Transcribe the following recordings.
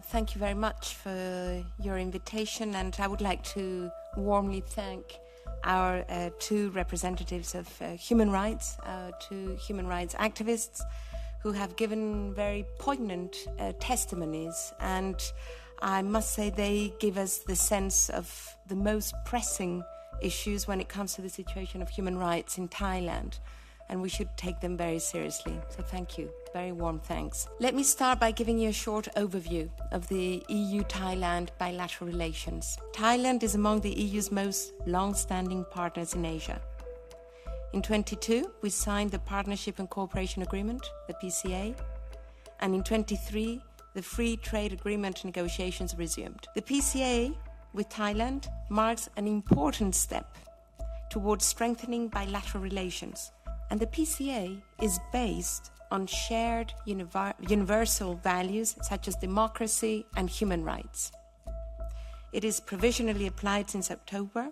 Thank you very much for your invitation, and I would like to warmly thank our two representatives of human rights, our two human rights activists who have given very poignant testimonies, and I must say they give us the sense of the most pressing issues when it comes to the situation of human rights in Thailand, and we should take them very seriously. So thank you. Very warm thanks. Let me start by giving you a short overview of the EU-Thailand bilateral relations. Thailand is among the EU's most long-standing partners in Asia. In 2022, we signed the Partnership and Cooperation Agreement, the PCA, and in 2023, the Free Trade Agreement negotiations resumed. The PCA with Thailand marks an important step towards strengthening bilateral relations, and the PCA is based on shared universal values such as democracy and human rights. It is provisionally applied since October,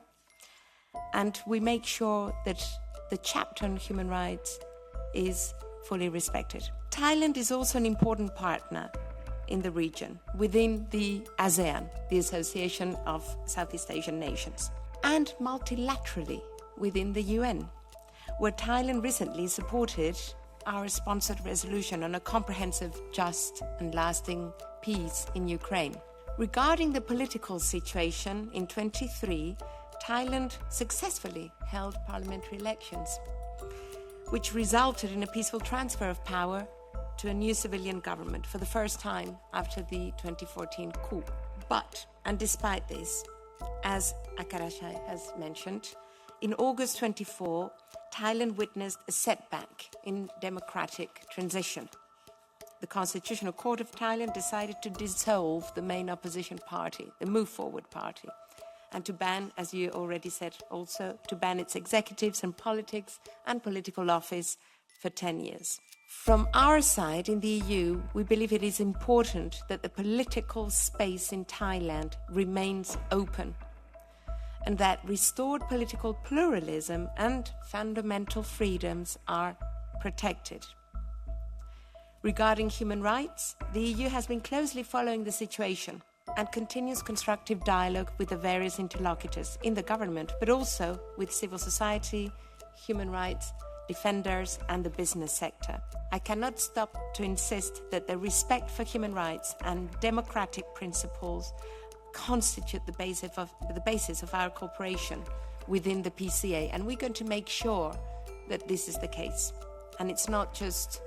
and we make sure that the chapter on human rights is fully respected. Thailand is also an important partner in the region within the ASEAN, the Association of Southeast Asian Nations, and multilaterally within the UN, where Thailand recently supported our sponsored resolution on a comprehensive, just and lasting peace in Ukraine. Regarding the political situation, in 2023, Thailand successfully held parliamentary elections, which resulted in a peaceful transfer of power to a new civilian government for the first time after the 2014 coup. But, and despite this, as Akarashai has mentioned, in August 24, Thailand witnessed a setback in democratic transition. The Constitutional Court of Thailand decided to dissolve the main opposition party, the Move Forward Party, and to ban, as you already said also, to ban its executives and politics and political office for 10 years. From our side in the EU, we believe it is important that the political space in Thailand remains open, and that restored political pluralism and fundamental freedoms are protected. Regarding human rights, the EU has been closely following the situation and continues constructive dialogue with the various interlocutors in the government, but also with civil society, human rights defenders and the business sector. I cannot stop to insist that the respect for human rights and democratic principles constitute the basis of our cooperation within the PCA, and we're going to make sure that this is the case. And it's not just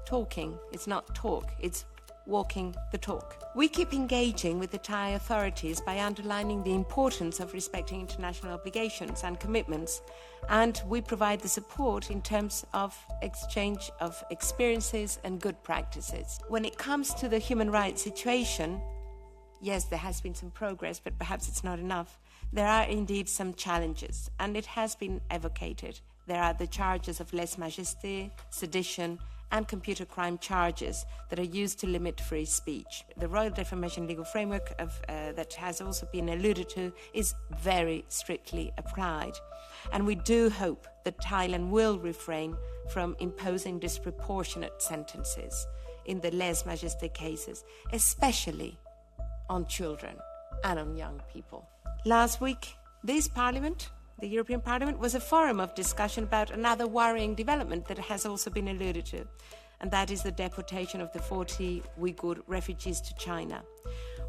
talking, it's not talk, it's walking the talk. We keep engaging with the Thai authorities by underlining the importance of respecting international obligations and commitments, and we provide the support in terms of exchange of experiences and good practices. When it comes to the human rights situation, yes, there has been some progress, but perhaps it's not enough. There are indeed some challenges, and it has been evocated. There are the charges of lèse-majesté, sedition, and computer crime charges that are used to limit free speech. The Royal Defamation Legal Framework that has also been alluded to is very strictly applied. And we do hope that Thailand will refrain from imposing disproportionate sentences in the lèse-majesté cases, especially on children and on young people. Last week, this Parliament, the European Parliament, was a forum of discussion about another worrying development that has also been alluded to, and that is the deportation of the 40 Uyghur refugees to China.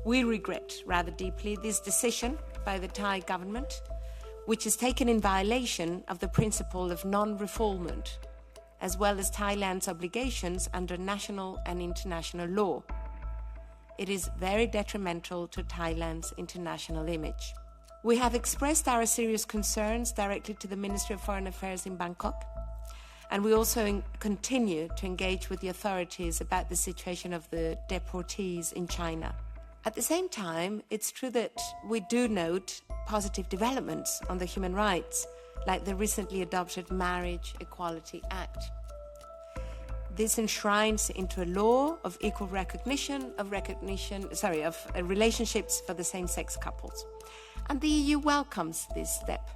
We regret rather deeply this decision by the Thai government, which is taken in violation of the principle of non-refoulement, as well as Thailand's obligations under national and international law. It is very detrimental to Thailand's international image. We have expressed our serious concerns directly to the Ministry of Foreign Affairs in Bangkok, and we also continue to engage with the authorities about the situation of the deportees in China. At the same time, it's true that we do note positive developments on the human rights, like the recently adopted Marriage Equality Act. This enshrines into a law of equal recognition of relationships for the same-sex couples. And the EU welcomes this step.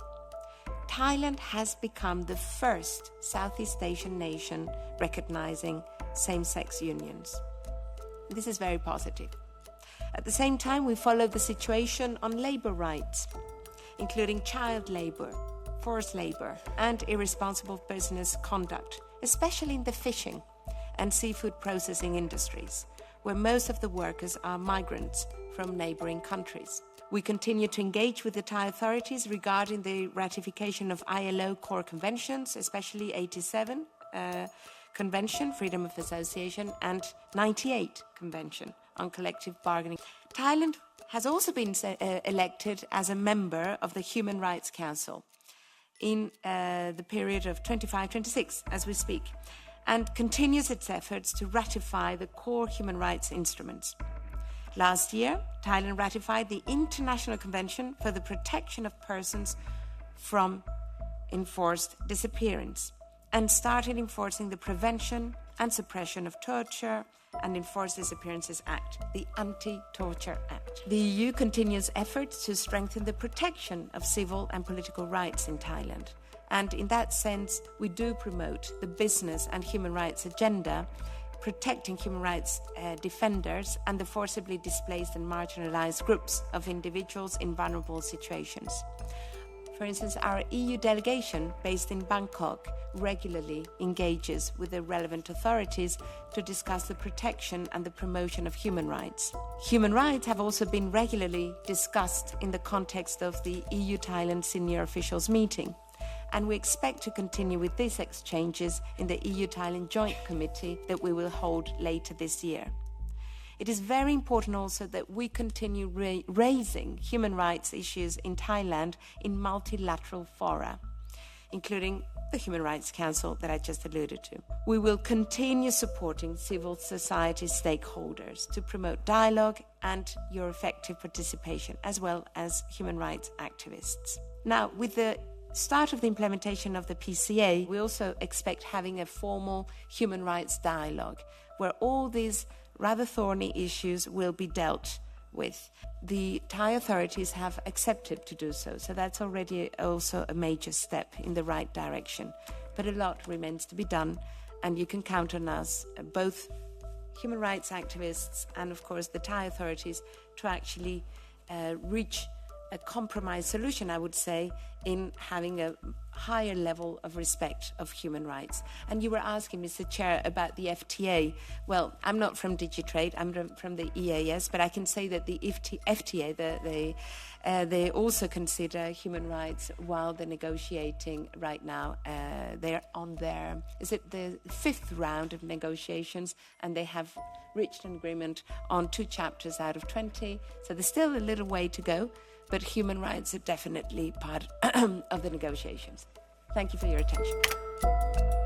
Thailand has become the first Southeast Asian nation recognizing same-sex unions. This is very positive. At the same time, we follow the situation on labour rights, including child labour, forced labour, and irresponsible business conduct, especially in the fishing and seafood processing industries, where most of the workers are migrants from neighbouring countries. We continue to engage with the Thai authorities regarding the ratification of ILO core conventions, especially 87 Convention, Freedom of Association, and 98 Convention on Collective Bargaining. Thailand has also been elected as a member of the Human Rights Council in the period of 25-26 as we speak, and continues its efforts to ratify the core human rights instruments. Last year, Thailand ratified the International Convention for the Protection of Persons from Enforced Disappearance and started enforcing the Prevention and Suppression of Torture and Enforced Disappearances Act, the Anti-Torture Act. The EU continues efforts to strengthen the protection of civil and political rights in Thailand. And in that sense, we do promote the business and human rights agenda, protecting human rights defenders and the forcibly displaced and marginalized groups of individuals in vulnerable situations. For instance, our EU delegation based in Bangkok regularly engages with the relevant authorities to discuss the protection and the promotion of human rights. Human rights have also been regularly discussed in the context of the EU-Thailand Senior Officials Meeting, and we expect to continue with these exchanges in the EU-Thailand Joint Committee that we will hold later this year. It is very important also that we continue raising human rights issues in Thailand in multilateral fora, including the Human Rights Council that I just alluded to. We will continue supporting civil society stakeholders to promote dialogue and your effective participation, as well as human rights activists. Now, with the start of the implementation of the PCA, we also expect having a formal human rights dialogue where all these rather thorny issues will be dealt with. The Thai authorities have accepted to do so, so that's already also a major step in the right direction. But a lot remains to be done, and you can count on us, both human rights activists and, of course, the Thai authorities, to actually reach a compromise solution, I would say, in having a higher level of respect of human rights. And you were asking, Mr. Chair, about the FTA. Well, I'm not from Digitrade, I'm from the EAS, but I can say that the FTA, they also consider human rights while they're negotiating right now. They're on their, is it the 5th round of negotiations, and they have reached an agreement on 2 chapters out of 20. So there's still a little way to go, but human rights are definitely part of the negotiations. Thank you for your attention.